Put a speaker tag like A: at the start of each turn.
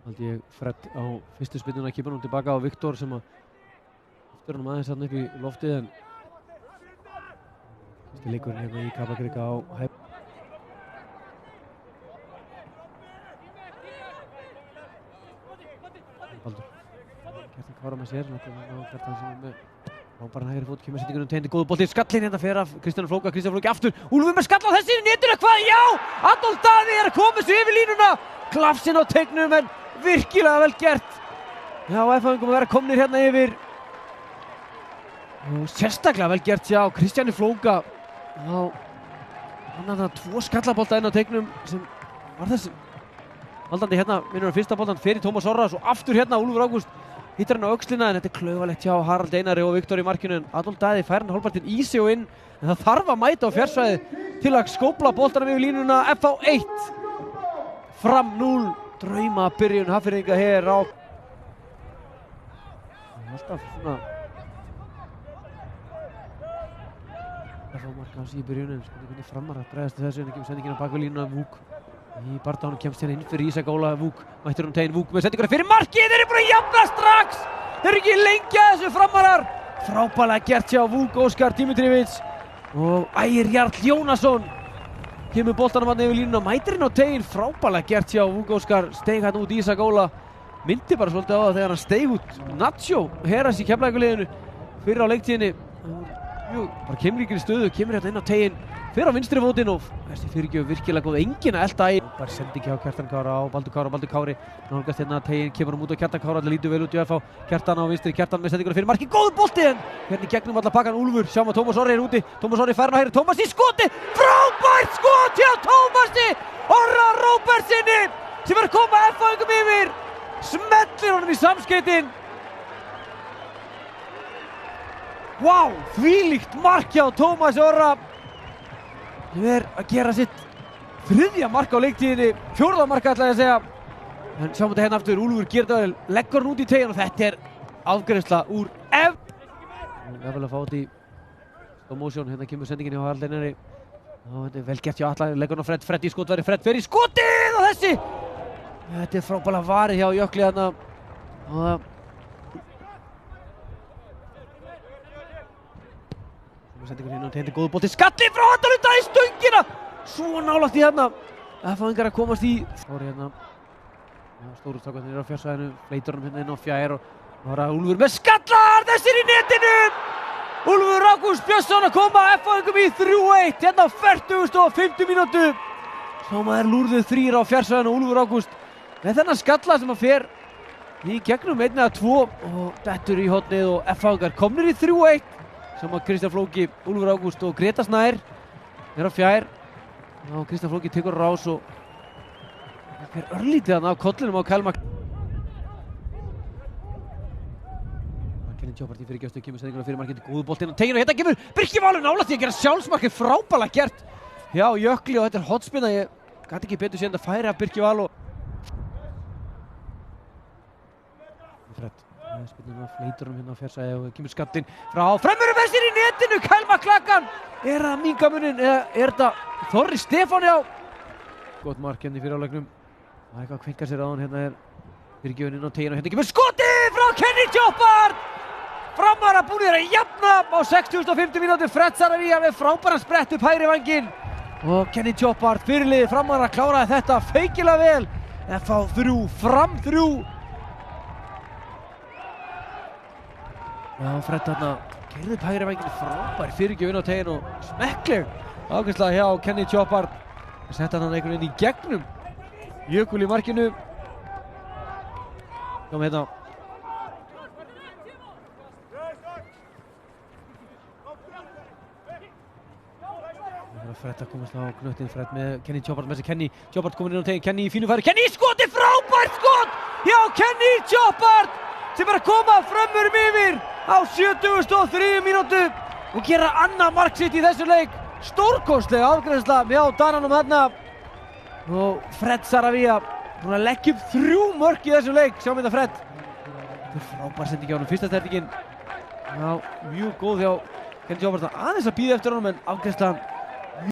A: Haldi ég Fred á fyrstu spyrnuna, kipar hún tilbaka á Viktor sem að eftir hann aðeins þarna upp í loftið en fyrsti leikurinn hérna í Kaplakrika á hæp. Baldur. Kjartan Kára með sér, Kjartan sem er með frábæran hægri fót, kemur sendingunum tegndi, góður bolti, skallinn hérna fer af Kristján Flóki aftur, Úlfur með skall á þessi í netinu, hvað, já, Adolf Daði er að koma sig yfir línuna, klafsinn á teignum en virkilega vel gert. Já, FH-ingum að vera komnir hérna yfir og sérstaklega vel gert hjá Kristjáni Flóka. Já, hann hafði 2 skallabolta inn á teignum sem var þessi haldandi hérna, minnur fyrsta boltan fyrir Tómas Orra, svo aftur hérna Úlfur Ágúst hittar hann á öxlina en þetta er klaufalegt hjá Harald Einari og Viktor í markinu en Adolf Daði fær hann hálfpartinn í sig og inn en það þarf að mæta á fjársvæði til að skópla boltanum yfir línuna. FH 1 Fram 0, drauma byrjun Hafnfirðinga hér á alltaf svona FH marka á sig í byrjun en hvernig Framar að bregðast þessu en ekki með sendingina bak við línuna. Vúk í barndánum kemst hérna inn fyrir Ísak Óla. Vúk mættur tegin, Vúk með sendinguna fyrir markið, þeir eru búin að jafna strax, þeir eru ekki lengi að þessu Framarar. Frábælega gert hjá Vúk Óskar Dimitrievits og Ægir Jarl Jónasson kemur boltanum hann yfir línuna, mætir inn á tegin, frábælega gert hjá Vúk Óskar, steig hann út Ísak Óla, myndi bara svolítið á það þegar hann steig út Nacho Heras í Keflavíkurliðinu fyrir á leiktíðinni, bara kemur ekki í stöðu, kemur hérna inn á tegin, fer á vinstri fótinn og þessi fyrirgjöf virkilega góð, enginn að elta í. Bara sendingi á Kjartan Kára á Baldur Kári, nálgast hérna tegin, kemur út á Kjartan Kára, allir lítur vel út í FH, Kjartan á vinstri, Kjartan með sendinguna fyrir marki, góður bolti en hérna í gegnum alla pakkan Úlfur, sjáum að Tómas Orri er úti, Tómas Orri fær hann á hægri, Tómas í skoti, frábært skot hjá Tómasi Orra Róbertsinni sem er að koma FH-ingum yfir, smellir honum í samskeytin. Vá, þvílíkt mark hjá Tómasi Orra. Hann er að gera sitt 3. mark á leiktíðinni, 4. mark ætla ég að segja. En sjáum þetta hérna aftur, Úlfur gerir þetta vel, leggur hann út í tegin og þetta er afgreiðsla úr F. Það er vel að fá þetta í slow motion, hérna kemur sendingin hjá Harald Einari. Þetta er vel gert hjá Atla, leggur hann á Fred í skotværi, Fred fer í skotið og þessi. Þetta er frábælega varið hjá Jökli hérna. Sendingur hérna og tegndi góður bolti, skalli frá Adolf Daði í stöngina, svo nálægt í hérna. FH-ingar að komast í Þóri hérna, stóru strákarnir á fjársvæðinu, fleitur hann hérna inn á fjær og það var Úlfur með skallar, þessir í netinu. Úlfur Ágúst Björnsson að koma FH-ingum í 3-1 hérna á 40. mínútu. Sá lúrðuð 3 á fjársvæðinu, Úlfur Ágúst með þennan skalla sem að fer í gegnum 1 eða 2 og dettur í hornið og FH-ingar komnir í 3-1. Sem að Kristján Flóki, Úlfur Ágúst og Greta Snær er á fjær. Og Kristján Flóki tekur rás og það fer örlítið hann af kollinum á Kælmak. Kenny Tjópart í fyrirgjöfstu, kemur sendinguna fyrir markið, góðu boltinn og tegin og hérna kemur Birkir Valur nálægt í að gera sjálfsmarkið, frábælega gert hjá Jökli og þetta er hotspinna, ég gat ekki betur séð en að færi af Birkir Valur. Fred. Spilnum að fleitur hérna á fjársvæði og kemur skattinn frá Frömmurum með sér í netinu, Kælma klakkan, er það minnka munin eða er þetta Þorri Stefán já? Gott mark hérna í fyrirháleiknum, það er eitthvað að kvinka sér á hann, hérna er fyrirgjöfin inn á tegin og hérna kemur skotið frá Kenny Tjópart, Framar að búin að jafna á 60. mínútu, Fred Saravíja með frábæran sprett upp hægri vænginn og Kenny Tjópart fyrirliði Framar að klára þetta feikilega vel, FH 3, Fram 3. Já, Fred þarna keyrði upp hægri vænginn, frábær fyrirgjöf inn á tegin og smekkleg afgreiðsla hjá Kenny Tjópart. Setta hann einhvern veginn í gegnum Jökul í markinu. Kom hérna. Fred að komast á knöttinn, Fred með Kenny Tjópart með sig, Kenny Tjópart komin inn á tegin, Kenny í fínu færi, Kenny í skoti, frábært skot hjá Kenny Tjópart sem er að koma Frömmurum yfir á 73. mínútu og gera annað mark sitt í þessu leik. Stórkostlega afgreiðsla hjá Dananum þarna og Fred Saravíja búinn að leggja upp 3 mörk í þessu leik. Sjáum þetta Fred. Þetta er frábær sending hjá honum, fyrsta sendingin. Já, mjög góð hjá Kenny Tjópart, aðeins að bíða eftir honum en afgreiðslan